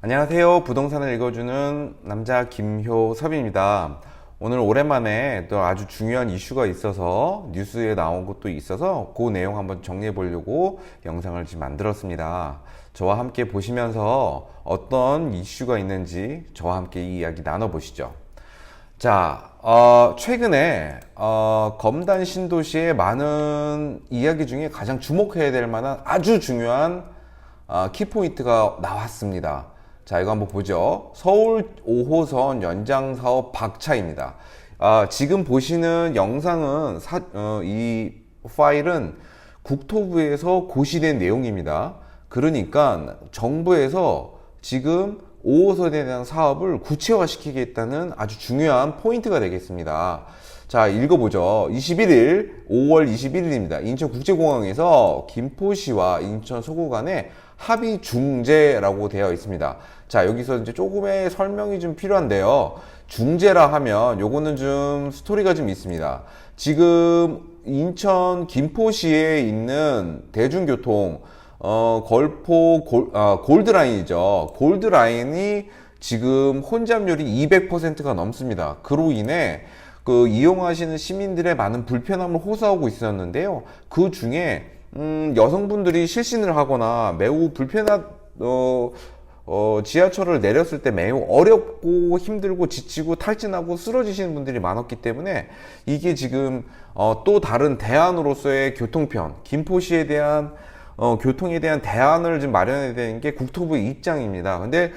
안녕하세요. 부동산을 읽어주는 남자 김효섭입니다. 오늘 오랜만에 또 아주 중요한 이슈가 있어서 뉴스에 나온 것도 있어서 그 내용 한번 정리해 보려고 영상을 지금 만들었습니다. 저와 함께 보시면서 어떤 이슈가 있는지 저와 함께 이 이야기 나눠보시죠. 자, 최근에 검단 신도시의 많은 이야기 중에 가장 주목해야 될 만한 아주 중요한 키포인트가 나왔습니다. 자, 이거 한번 보죠. 서울 5호선 연장 사업 박차입니다. 지금 보시는 영상은 이 파일은 국토부에서 고시된 내용입니다. 그러니까 정부에서 지금 5호선에 대한 사업을 구체화시키겠다는 아주 중요한 포인트가 되겠습니다. 자, 읽어보죠. 5월 21일입니다. 인천국제공항에서 김포시와 인천 서구 간에 합의 중재라고 되어 있습니다. 자, 여기서 이제 조금의 설명이 좀 필요한데요. 중재라 하면 요거는 좀 스토리가 좀 있습니다. 지금 인천 김포시에 있는 대중교통 골드라인이죠. 골드라인이 지금 혼잡률이 200%가 넘습니다. 그로 인해 이용하시는 시민들의 많은 불편함을 호소하고 있었는데요. 그 중에 여성분들이 실신을 하거나 매우 지하철을 내렸을 때 매우 어렵고 힘들고 지치고 탈진하고 쓰러지시는 분들이 많았기 때문에 이게 지금 또 다른 대안으로서의 교통편, 김포시에 대한 교통에 대한 대안을 좀 마련해야 되는 게 국토부의 입장입니다. 근데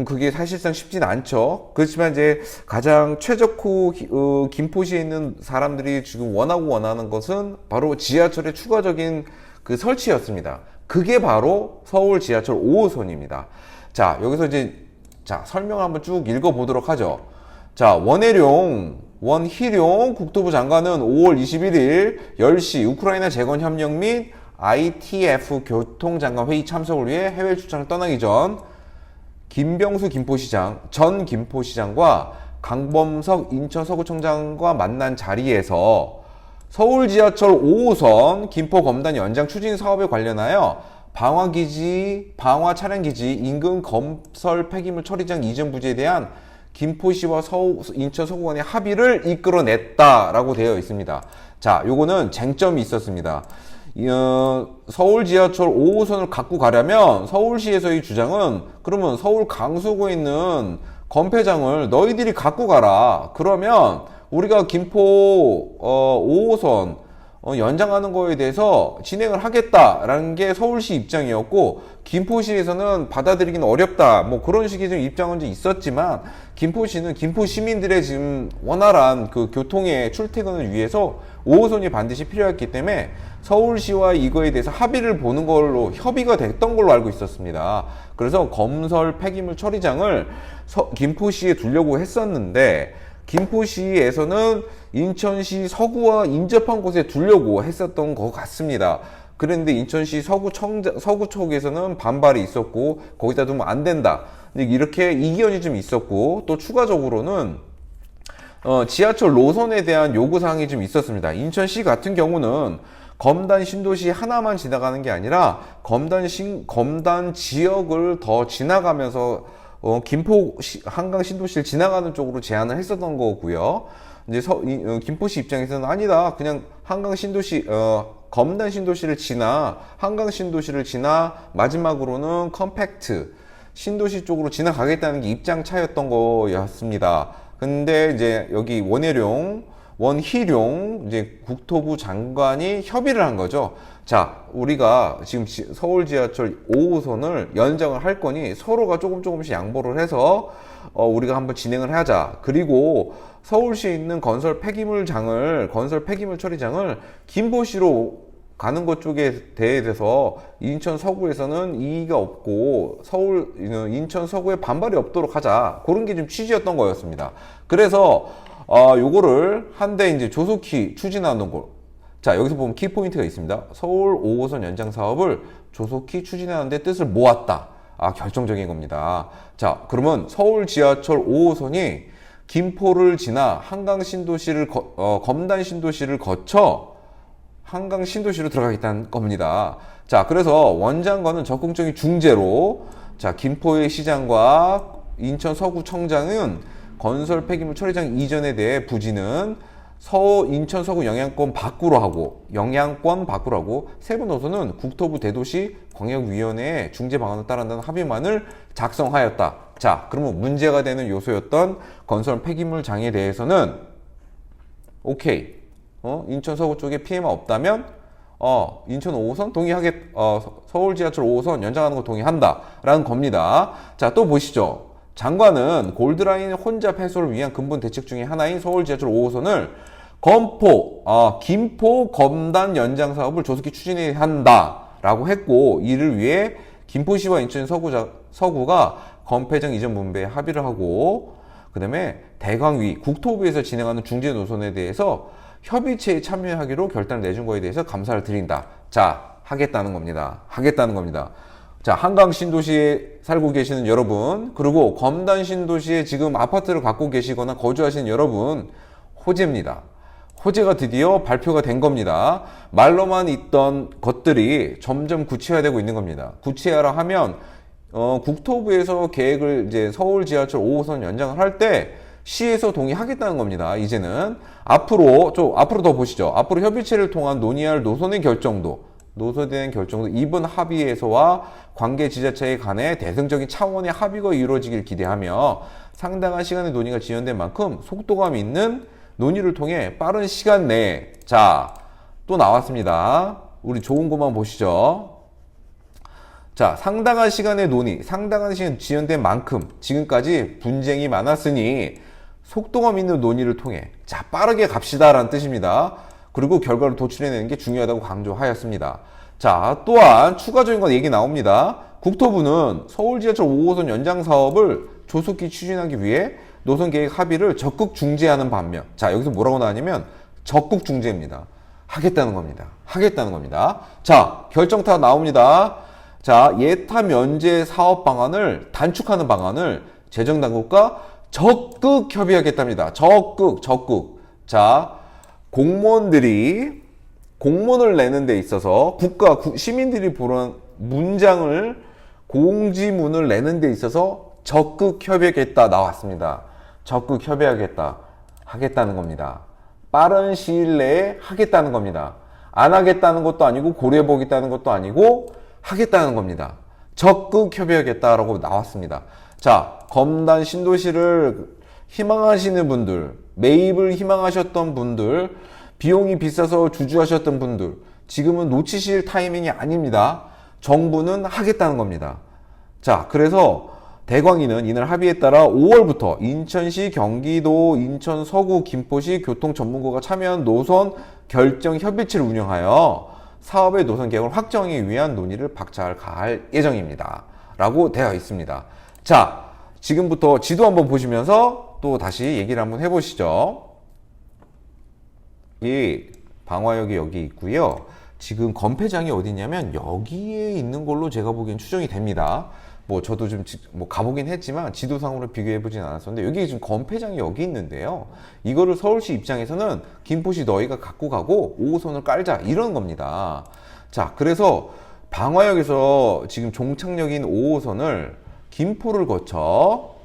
그게 사실상 쉽진 않죠. 그렇지만 이제 가장 최적후 김포시에 있는 사람들이 지금 원하는 것은 바로 지하철의 추가적인 그 설치였습니다. 그게 바로 서울 지하철 5호선입니다. 자, 여기서 이제 설명을 한번 쭉 읽어보도록 하죠. 자, 원희룡 국토부 장관은 5월 21일 10시 우크라이나 재건 협력 및 ITF 교통장관 회의 참석을 위해 해외 출장을 떠나기 전 김병수 전 김포시장과 강범석 인천 서구청장과 만난 자리에서 서울 지하철 5호선 김포 검단 연장 추진 사업에 관련하여 방화 차량기지 인근 건설 폐기물 처리장 이전 부지에 대한 김포시와 인천 서구 간의 합의를 이끌어냈다라고 되어 있습니다. 자, 요거는 쟁점이 있었습니다. 서울 지하철 5호선을 갖고 가려면 서울시에서의 주장은 그러면 서울 강서구에 있는 건폐장을 너희들이 갖고 가라. 그러면 우리가 김포 5호선 연장하는 거에 대해서 진행을 하겠다라는 게 서울시 입장이었고, 김포시에서는 받아들이기는 어렵다, 뭐 그런 식의 좀 입장은 좀 있었지만, 김포시는 김포 시민들의 지금 원활한 그 교통의 출퇴근을 위해서 5호선이 반드시 필요했기 때문에 서울시와 이거에 대해서 합의를 보는 걸로 협의가 됐던 걸로 알고 있었습니다. 그래서 건설 폐기물 처리장을 김포시에 두려고 했었는데, 김포시에서는 인천시 서구와 인접한 곳에 두려고 했었던 것 같습니다. 그런데 인천시 서구 쪽에서는 반발이 있었고, 거기다 두면 안 된다, 이렇게 이견이 좀 있었고, 또 추가적으로는 지하철 노선에 대한 요구사항이 좀 있었습니다. 인천시 같은 경우는 검단 신도시 하나만 지나가는 게 아니라 검단 지역을 더 지나가면서 김포 한강 신도시를 지나가는 쪽으로 제안을 했었던 거고요. 이제 김포시 입장에서는 아니다, 그냥 한강 신도시 검단 신도시를 지나 한강 신도시를 지나 마지막으로는 컴팩트 신도시 쪽으로 지나가겠다는 게 입장 차였던 거였습니다. 근데 이제 여기 원희룡 이제 국토부 장관이 협의를 한 거죠. 자, 우리가 지금 서울 지하철 5호선을 연장을 할 거니 서로가 조금씩 양보를 해서 우리가 한번 진행을 하자. 그리고 서울시에 있는 건설 폐기물 처리장을 김포시로 가는 것 쪽에 대해서 인천 서구에서는 이의가 없고 인천 서구에 반발이 없도록 하자. 그런 게 좀 취지였던 거였습니다. 그래서 요거를 한데 이제 조속히 추진하는 거. 자, 여기서 보면 키포인트가 있습니다. 서울 5호선 연장 사업을 조속히 추진하는 데 뜻을 모았다. 결정적인 겁니다. 자, 그러면 서울 지하철 5호선이 김포를 지나 한강 신도시를 검단 신도시를 거쳐 한강 신도시로 들어가겠다는 겁니다. 자, 그래서 원장관은 적극적인 중재로 자, 김포의 시장과 인천 서구청장은 건설 폐기물 처리장 이전에 대해 부지는 인천 서구 영향권 밖으로 하고 세부 노선은 국토부 대도시 광역위원회의 중재 방안을 따른다는 합의만을 작성하였다. 자, 그러면 문제가 되는 요소였던 건설 폐기물장에 대해서는 오케이. 인천 서구 쪽에 피해만 없다면 인천 5호선 서울 지하철 5호선 연장하는 거 동의한다 라는 겁니다. 자, 또 보시죠. 장관은 골드라인 혼잡 해소를 위한 근본 대책 중에 하나인 서울 지하철 5호선을 김포 검단 연장 사업을 조속히 추진해야 한다라고 했고, 이를 위해 김포시와 인천 서구가 검폐장 이전 분배에 합의를 하고, 그 다음에 대광위 국토부에서 진행하는 중재 노선에 대해서 협의체에 참여하기로 결단을 내준 거에 대해서 감사를 드린다. 자, 하겠다는 겁니다. 자, 한강 신도시에 살고 계시는 여러분, 그리고 검단 신도시에 지금 아파트를 갖고 계시거나 거주하시는 여러분, 호재입니다. 호재가 드디어 발표가 된 겁니다. 말로만 있던 것들이 점점 구체화되고 있는 겁니다. 구체화라 하면 국토부에서 계획을 이제 서울 지하철 5호선 연장을 할 때 시에서 동의하겠다는 겁니다. 이제는 앞으로 더 보시죠. 앞으로 협의체를 통한 논의할 노선의 결정도 이번 합의에서와 관계 지자체에 관해 대승적인 차원의 합의가 이루어지길 기대하며 상당한 시간의 논의가 지연된 만큼 속도감 있는 논의를 통해 빠른 시간 내에, 자, 또 나왔습니다. 우리 좋은 것만 보시죠. 자, 상당한 시간의 논의, 상당한 시간 지연된 만큼 지금까지 분쟁이 많았으니 속도감 있는 논의를 통해, 자, 빠르게 갑시다라는 뜻입니다. 그리고 결과를 도출해내는 게 중요하다고 강조하였습니다. 자, 또한 추가적인 건 얘기 나옵니다. 국토부는 서울 지하철 5호선 연장 사업을 조속히 추진하기 위해 노선 계획 합의를 적극 중재하는 반면, 자, 여기서 뭐라고 나왔냐면 적극 중재입니다. 하겠다는 겁니다. 자, 결정타 나옵니다. 자, 예타 면제 사업 방안을 단축하는 방안을 재정당국과 적극 협의하겠답니다. 적극. 자, 공무원을 내는 데 있어서 시민들이 보는 공지문을 내는 데 있어서 적극 협의하겠다 나왔습니다. 적극 협의하겠다. 하겠다는 겁니다. 빠른 시일 내에 하겠다는 겁니다. 안 하겠다는 것도 아니고 고려해보겠다는 것도 아니고 하겠다는 겁니다. 적극 협의하겠다라고 나왔습니다. 자, 검단 신도시를 희망하시는 분들, 매입을 희망하셨던 분들, 비용이 비싸서 주저하셨던 분들, 지금은 놓치실 타이밍이 아닙니다. 정부는 하겠다는 겁니다. 자, 그래서 대광위는 이날 합의에 따라 5월부터 인천시, 경기도, 인천 서구, 김포시 교통 전문가가 참여한 노선 결정 협의체를 운영하여 사업의 노선 계획을 확정하기 위한 논의를 박차를 가할 예정입니다. 라고 되어 있습니다. 자, 지금부터 지도 한번 보시면서 또 다시 얘기를 한번 해보시죠. 이 방화역이 여기 있고요. 지금 검폐장이 어디 있냐면 여기에 있는 걸로 제가 보기엔 추정이 됩니다. 저도 좀 가보긴 했지만 지도상으로 비교해보진 않았었는데 여기 지금 검폐장이 여기 있는데요. 이거를 서울시 입장에서는 김포시 너희가 갖고 가고 5호선을 깔자 이런 겁니다. 자, 그래서 방화역에서 지금 종착역인 5호선을 김포를 거쳐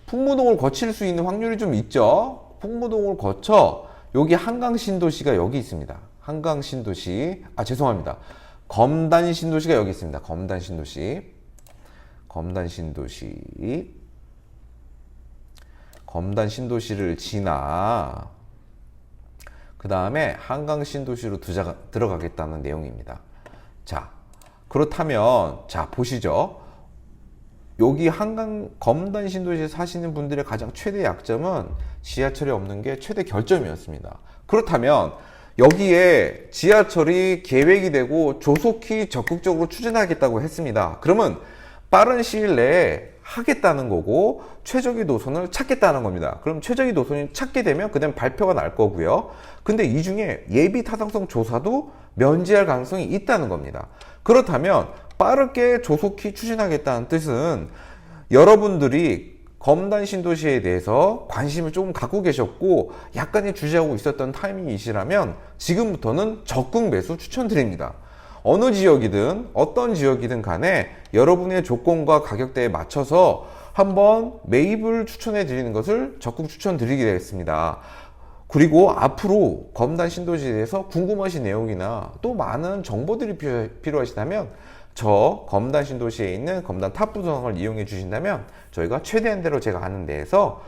풍무동을 거칠 수 있는 확률이 좀 있죠. 풍무동을 거쳐 여기 한강신도시가 여기 있습니다. 한강신도시, 죄송합니다. 검단신도시가 여기 있습니다. 검단신도시를 지나 그 다음에 한강신도시로 들어가겠다는 내용입니다. 자, 그렇다면 자 보시죠. 여기 검단신도시에 사시는 분들의 가장 최대 약점은 지하철이 없는 게 최대 결점이었습니다. 그렇다면 여기에 지하철이 계획이 되고 조속히 적극적으로 추진하겠다고 했습니다. 그러면 빠른 시일 내에 하겠다는 거고 최적의 노선을 찾겠다는 겁니다. 그럼 최적의 노선을 찾게 되면 그다음 발표가 날 거고요. 근데 이 중에 예비 타당성 조사도 면제할 가능성이 있다는 겁니다. 그렇다면 빠르게 조속히 추진하겠다는 뜻은 여러분들이 검단 신도시에 대해서 관심을 조금 갖고 계셨고 약간의 주저하고 있었던 타이밍이시라면 지금부터는 적극 매수 추천드립니다. 어느 지역이든 어떤 지역이든 간에 여러분의 조건과 가격대에 맞춰서 한번 매입을 추천해 드리는 것을 적극 추천드리겠습니다. 그리고 앞으로 검단 신도시에 대해서 궁금하신 내용이나 또 많은 정보들이 필요하시다면 저 검단 신도시에 있는 검단 탑부동을 이용해 주신다면 저희가 최대한 대로 제가 아는 데에서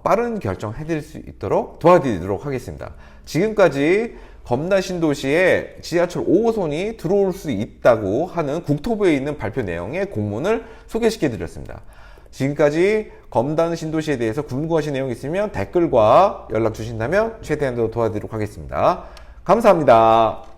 빠른 결정 해드릴 수 있도록 도와드리도록 하겠습니다. 지금까지 검단 신도시에 지하철 5호선이 들어올 수 있다고 하는 국토부에 있는 발표 내용의 공문을 소개시켜 드렸습니다. 지금까지 검단 신도시에 대해서 궁금하신 내용이 있으면 댓글과 연락 주신다면 최대한 더 도와드리도록 하겠습니다. 감사합니다.